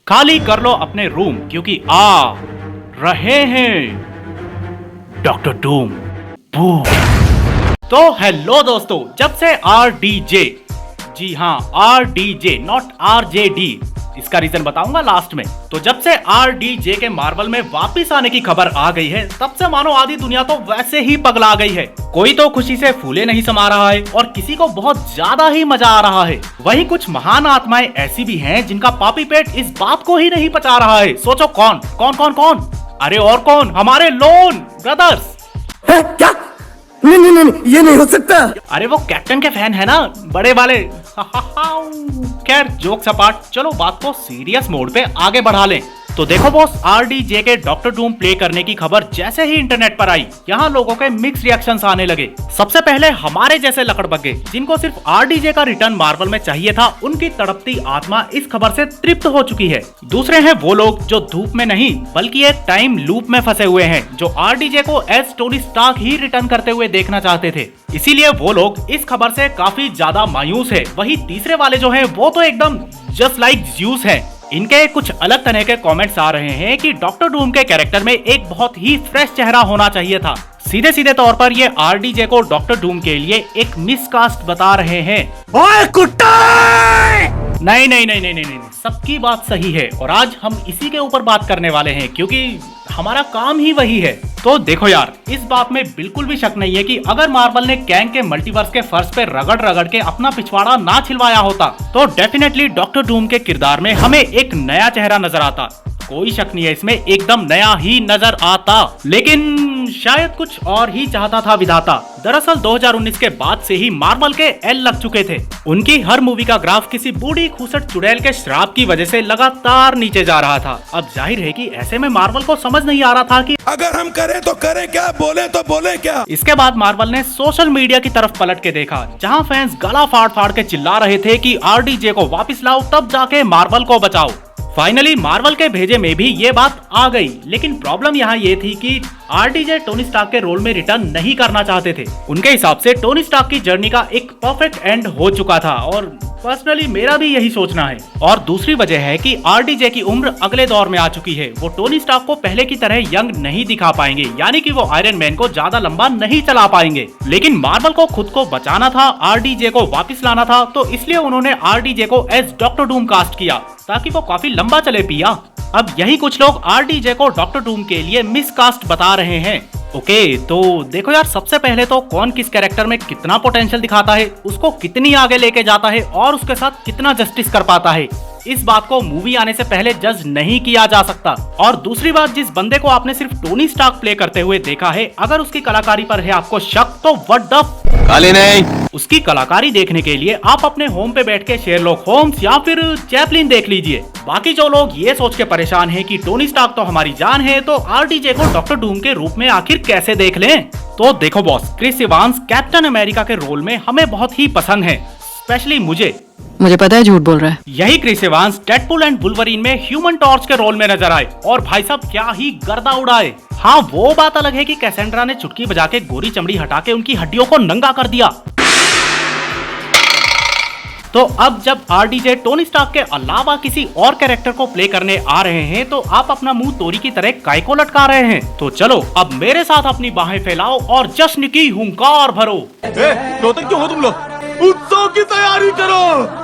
खाली कर लो अपने रूम क्योंकि आ रहे हैं डॉक्टर डूम। तो हेलो दोस्तों, जब से RDJ, जी हाँ RDJ नॉट RJD, इसका रीजन बताऊंगा लास्ट में। तो जब से RDJ के मार्वल में वापस आने की खबर आ गई है, तब से मानो आधी दुनिया तो वैसे ही पगला गई है। कोई तो खुशी से फूले नहीं समा रहा है और किसी को बहुत ज्यादा ही मजा आ रहा है। वहीं कुछ महान आत्माएं ऐसी भी हैं जिनका पापी पेट इस बात को ही नहीं पचा रहा है। सोचो कौन कौन कौन कौन? अरे और कौन, हमारे लोन ब्रदर्स। क्या? नहीं, ये नहीं हो सकता। अरे वो कैप्टन के फैन है ना, बड़े वाले। खैर जोक्स अपार्ट, चलो बात को सीरियस मोड पे आगे बढ़ा लें। तो देखो बॉस, RDJ के डॉक्टर डूम प्ले करने की खबर जैसे ही इंटरनेट पर आई, यहाँ लोगों के मिक्स रिएक्शंस आने लगे। सबसे पहले हमारे जैसे लकड़बग्गे जिनको सिर्फ RDJ का रिटर्न मार्वल में चाहिए था, उनकी तड़पती आत्मा इस खबर से तृप्त हो चुकी है। दूसरे हैं वो लोग जो धूप में नहीं बल्कि एक टाइम लूप में फंसे हुए हैं, जो RDJ को एज टोनी स्टार्क ही रिटर्न करते हुए देखना चाहते थे। इसीलिए वो लोग इस खबर से काफी ज्यादा मायूस है। वही तीसरे वाले जो है वो तो एकदम जस्ट लाइक ज़्यूस है। इनके कुछ अलग तरह के कमेंट्स आ रहे हैं कि डॉक्टर डूम के कैरेक्टर में एक बहुत ही फ्रेश चेहरा होना चाहिए था। सीधे सीधे तौर पर ये RDJ को डॉक्टर डूम के लिए एक मिसकास्ट बता रहे हैं। ओए कुत्ता! नहीं नहीं नहीं नहीं नहीं नहीं, सबकी बात सही है और आज हम इसी के ऊपर बात करने वाले हैं क्योंकि हमारा काम ही वही है। तो देखो यार, इस बात में बिल्कुल भी शक नहीं है कि अगर मार्वल ने कैंग के मल्टीवर्स के फर्श पे रगड़ रगड़ के अपना पिछवाड़ा ना छिलवाया होता, तो डेफिनेटली डॉक्टर डूम के किरदार में हमें एक नया चेहरा नजर आता। कोई शक नहीं है इसमें, एकदम नया ही नजर आता। लेकिन शायद कुछ और ही चाहता था विधाता। दरअसल 2019 के बाद से ही मार्वल के एल लग चुके थे। उनकी हर मूवी का ग्राफ किसी बूढ़ी खूसट चुड़ैल के श्राप की वजह से लगातार नीचे जा रहा था। अब जाहिर है कि ऐसे में मार्वल को समझ नहीं आ रहा था कि अगर हम करें तो करें क्या, बोले तो बोले क्या। इसके बाद मार्वल ने सोशल मीडिया की तरफ पलट के देखा, जहां फैंस गला फाड़ फाड़ के चिल्ला रहे थे कि RDJ को वापस लाओ, तब जाके मार्वल को बचाओ। फाइनली मार्वल के भेजे में भी ये बात आ गई। लेकिन प्रॉब्लम यहाँ ये थी कि RDJ टोनी स्टार्क के रोल में रिटर्न नहीं करना चाहते थे। उनके हिसाब से टोनी स्टार्क की जर्नी का एक परफेक्ट एंड हो चुका था और पर्सनली मेरा भी यही सोचना है। और दूसरी वजह है कि RDJ की उम्र अगले दौर में आ चुकी है। वो टोनी स्टार्क को पहले की तरह यंग नहीं दिखा पाएंगे, यानी कि वो आयरन मैन को ज्यादा लंबा नहीं चला पाएंगे। लेकिन मार्वल को खुद को बचाना था, RDJ को वापस लाना था, तो इसलिए उन्होंने RDJ को एज डॉक्टर डूम कास्ट किया ताकि वो काफी लंबा चले पिया। अब यही कुछ लोग RDJ को डॉक्टर डूम के लिए मिसकास्ट बता रहे हैं। ओके, तो देखो यार, सबसे पहले तो कौन किस कैरेक्टर में कितना पोटेंशियल दिखाता है, उसको कितनी आगे लेके जाता है और उसके साथ कितना जस्टिस कर पाता है, इस बात को मूवी आने से पहले जज नहीं किया जा सकता। और दूसरी बात, जिस बंदे को आपने सिर्फ टोनी स्टार्क प्ले करते हुए देखा है, अगर उसकी कलाकारी पर है आपको शक, तो व्हाट द काली नहीं। उसकी कलाकारी देखने के लिए आप अपने होम पे बैठ के शेरलॉक होम्स या फिर चैपलिन देख लीजिए। बाकी जो लोग ये सोच के परेशान हैं कि टोनी स्टार्क तो हमारी जान है, तो RDJ को डॉक्टर डूम के रूप में आखिर कैसे देख लें? तो देखो boss, Chris Evans Captain America के रोल में हमें बहुत ही पसंद है, स्पेशली मुझे पता है झूठ बोल रहा है। यही Chris Evans Deadpool and Wolverine में ह्यूमन टॉर्च के रोल में नजर आए और भाई साहब क्या ही गर्दा उड़ाए। हाँ, वो बात अलग है कि कैसेंड्रा ने चुटकी बजा के गोरी चमड़ी हटा के उनकी हड्डियों को नंगा कर दिया। तो अब जब RDJ टोनी स्टार्क के अलावा किसी और कैरेक्टर को प्ले करने आ रहे हैं, तो आप अपना मुंह तोरी की तरह काय को लटका रहे हैं। तो चलो अब मेरे साथ अपनी बाहें फैलाओ और जश्न की हुंकार भरो। रोते क्यों हो तुम लोग? उत्सव की तैयारी करो।